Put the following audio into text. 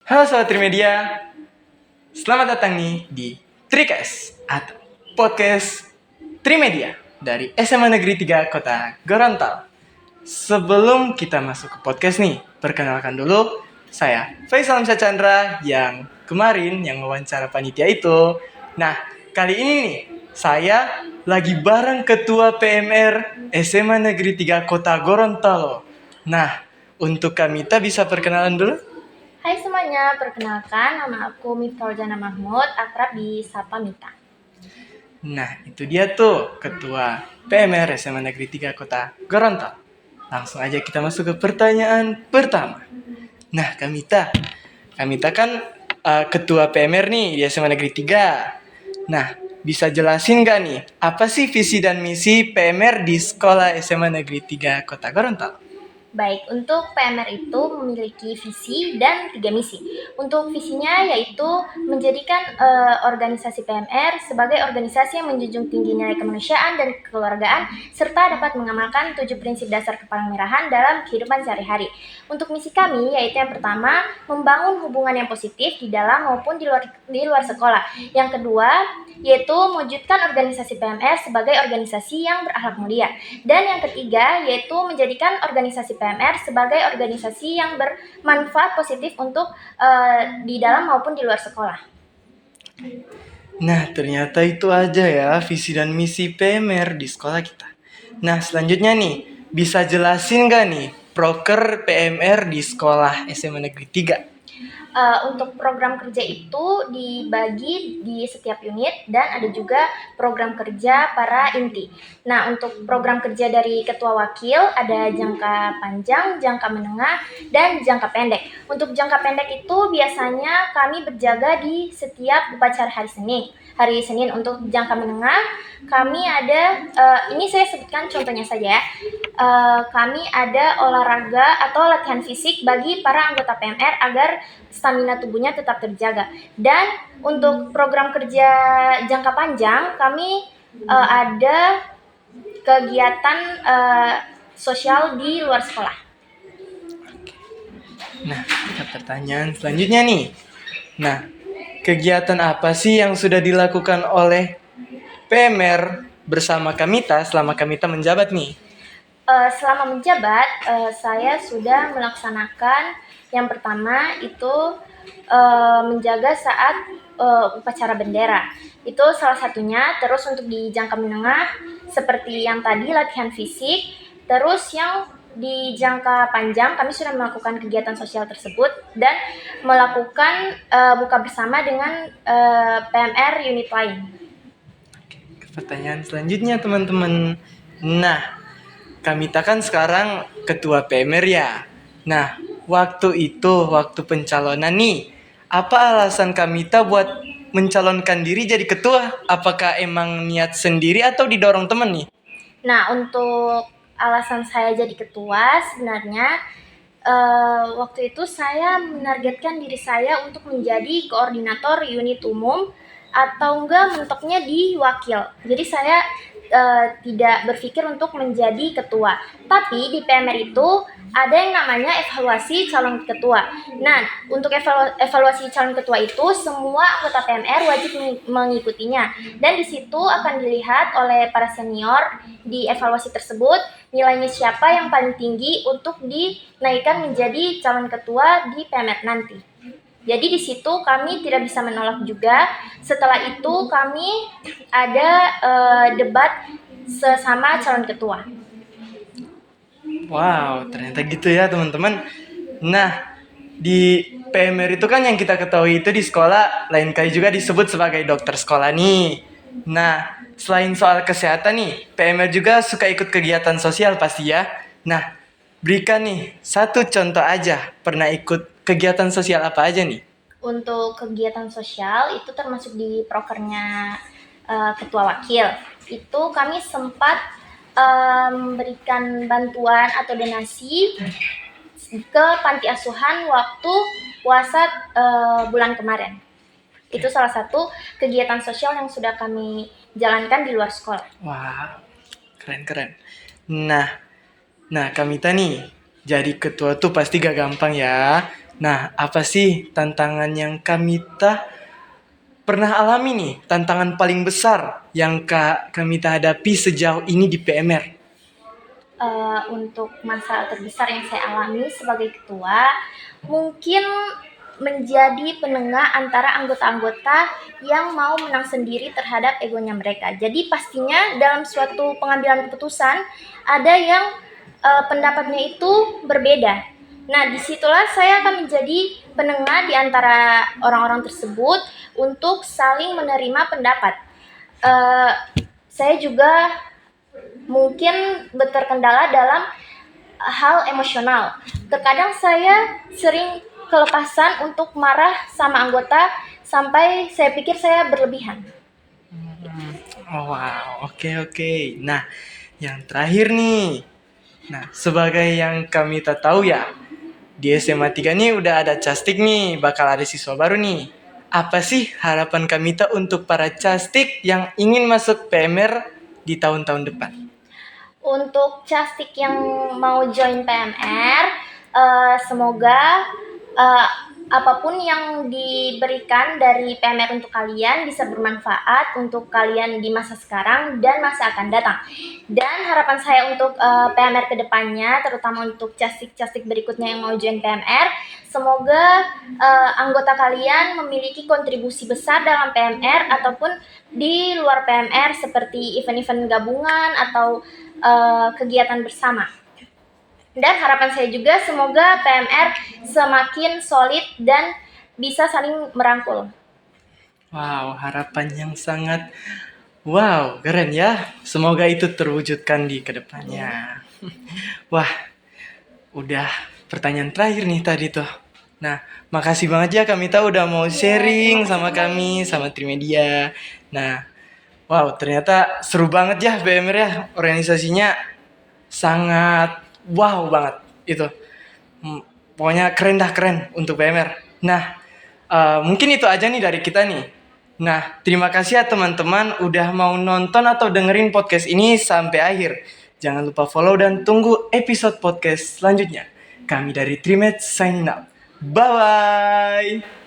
Halo Sobat Trimedia, selamat datang nih di Trikes atau Podcast Trimedia dari SMA Negeri 3 Kota Gorontalo. Sebelum kita masuk ke podcast nih, perkenalkan dulu saya Faisal Hamzah Chandra yang kemarin yang wawancara panitia itu. Nah, kali ini nih saya lagi bareng Ketua PMR SMA Negeri 3 Kota Gorontalo. Nah, untuk Kamita bisa perkenalan dulu? Hai semuanya, perkenalkan nama aku Miftah Jana Mahmud, akrab disapa Mita. Nah, itu dia tuh Ketua PMR SMA Negeri 3 Kota Gorontalo. Langsung aja kita masuk ke pertanyaan pertama. Nah, Kamita kan Ketua PMR nih di SMA Negeri 3. Nah, bisa jelasin gak nih, apa sih visi dan misi PMR di Sekolah SMA Negeri 3 Kota Gorontalo? Baik, untuk PMR itu memiliki visi dan 3 misi. Untuk visinya yaitu menjadikan organisasi PMR sebagai organisasi yang menjunjung tinggi nilai kemanusiaan dan kekeluargaan, serta dapat mengamalkan 7 prinsip dasar kepemimpinan dalam kehidupan sehari-hari. Untuk misi kami yaitu yang pertama, membangun hubungan yang positif di dalam maupun di luar sekolah. Yang kedua, yaitu mewujudkan organisasi PMR sebagai organisasi yang berakhlak mulia. Dan yang ketiga, yaitu menjadikan organisasi PMR sebagai organisasi yang bermanfaat positif untuk di dalam maupun di luar sekolah. Nah, ternyata itu aja ya visi dan misi PMR di sekolah kita. Nah, selanjutnya nih, bisa jelasin gak nih proker PMR di sekolah SMA Negeri 3? Untuk program kerja itu dibagi di setiap unit dan ada juga program kerja para inti. Nah, untuk program kerja dari ketua wakil ada jangka panjang, jangka menengah, dan jangka pendek. Untuk jangka pendek itu biasanya kami berjaga di setiap upacara hari Senin. Hari Senin untuk jangka menengah kami ada, ini saya sebutkan contohnya saja ya. Kami ada olahraga atau latihan fisik bagi para anggota PMR agar stamina tubuhnya tetap terjaga. Dan untuk program kerja jangka panjang, kami ada kegiatan sosial di luar sekolah. Nah, kita pertanyaan selanjutnya nih. Nah, kegiatan apa sih yang sudah dilakukan oleh PMR bersama Kamita selama Kamita menjabat nih? Selama menjabat, saya sudah melaksanakan yang pertama itu menjaga saat upacara bendera. Itu salah satunya. Terus untuk di jangka menengah seperti yang tadi latihan fisik. Terus yang di jangka panjang kami sudah melakukan kegiatan sosial tersebut dan melakukan buka bersama dengan PMR unit lain. Pertanyaan selanjutnya teman-teman. Nah, Kamita kan sekarang ketua PMR ya. Nah, waktu pencalonan nih, apa alasan Kamita buat mencalonkan diri jadi ketua? Apakah emang niat sendiri atau didorong temen nih? Nah, untuk alasan saya jadi ketua sebenarnya waktu itu saya menargetkan diri saya untuk menjadi koordinator unit umum atau enggak mentoknya di wakil. Jadi saya tidak berpikir untuk menjadi ketua. Tapi di PMR itu ada yang namanya evaluasi calon ketua. Nah, untuk evaluasi calon ketua itu semua anggota PMR wajib mengikutinya. Dan di situ akan dilihat oleh para senior di evaluasi tersebut nilainya siapa yang paling tinggi untuk dinaikkan menjadi calon ketua di PMR nanti. Jadi di situ kami tidak bisa menolak juga. Setelah itu kami ada debat sesama calon ketua. Wow, ternyata gitu ya teman-teman. Nah, di PMR itu kan yang kita ketahui itu di sekolah lain kali juga disebut sebagai dokter sekolah nih. Nah, selain soal kesehatan nih, PMR juga suka ikut kegiatan sosial pasti ya. Nah, berikan nih satu contoh aja pernah ikut kegiatan sosial apa aja nih? Untuk kegiatan sosial itu termasuk di prokernya ketua wakil. Itu kami sempat memberikan bantuan atau donasi ke panti asuhan waktu puasa bulan kemarin. Itu salah satu kegiatan sosial yang sudah kami jalankan di luar sekolah. Wah, keren-keren. Nah, Kamita nih, jadi ketua tuh pasti gak gampang ya. Nah, apa sih tantangan yang Kamita pernah alami nih? Tantangan paling besar yang Kamita hadapi sejauh ini di PMR? Untuk masalah terbesar yang saya alami sebagai ketua, mungkin menjadi penengah antara anggota-anggota yang mau menang sendiri terhadap egonya mereka. Jadi pastinya dalam suatu pengambilan keputusan ada yang pendapatnya itu berbeda. Nah, disitulah saya akan menjadi penengah di antara orang-orang tersebut untuk saling menerima pendapat. Saya juga mungkin terkendala dalam hal emosional. Terkadang saya sering kelepasan untuk marah sama anggota sampai saya pikir saya berlebihan. Oh, wow, oke. Nah, yang terakhir nih. Nah, sebagai yang Kamita tahu ya, di SMA 3 nih udah ada Castik nih, bakal ada siswa baru nih. Apa sih harapan Kamita untuk para Castik yang ingin masuk PMR di tahun-tahun depan? Untuk Castik yang mau join PMR, semoga apapun yang diberikan dari PMR untuk kalian bisa bermanfaat untuk kalian di masa sekarang dan masa akan datang. Dan harapan saya untuk PMR kedepannya, terutama untuk Castik-Castik berikutnya yang mau join PMR, semoga anggota kalian memiliki kontribusi besar dalam PMR ataupun di luar PMR seperti event-event gabungan atau kegiatan bersama. Dan harapan saya juga semoga PMR semakin solid dan bisa saling merangkul. Wow, harapan yang sangat keren ya. Semoga itu terwujudkan di kedepannya. Wah, udah pertanyaan terakhir nih tadi tuh. Nah, makasih banget ya Kamita udah mau sharing sama kami, sama Trimedia. Nah, wow, ternyata seru banget ya BMR ya. Organisasinya sangat wow banget itu. Pokoknya keren untuk BMR. Nah, mungkin itu aja nih dari kita nih. Nah, terima kasih ya teman-teman udah mau nonton atau dengerin podcast ini sampai akhir. Jangan lupa follow dan tunggu episode podcast selanjutnya. Kami dari Trimed signing out. Bye-bye.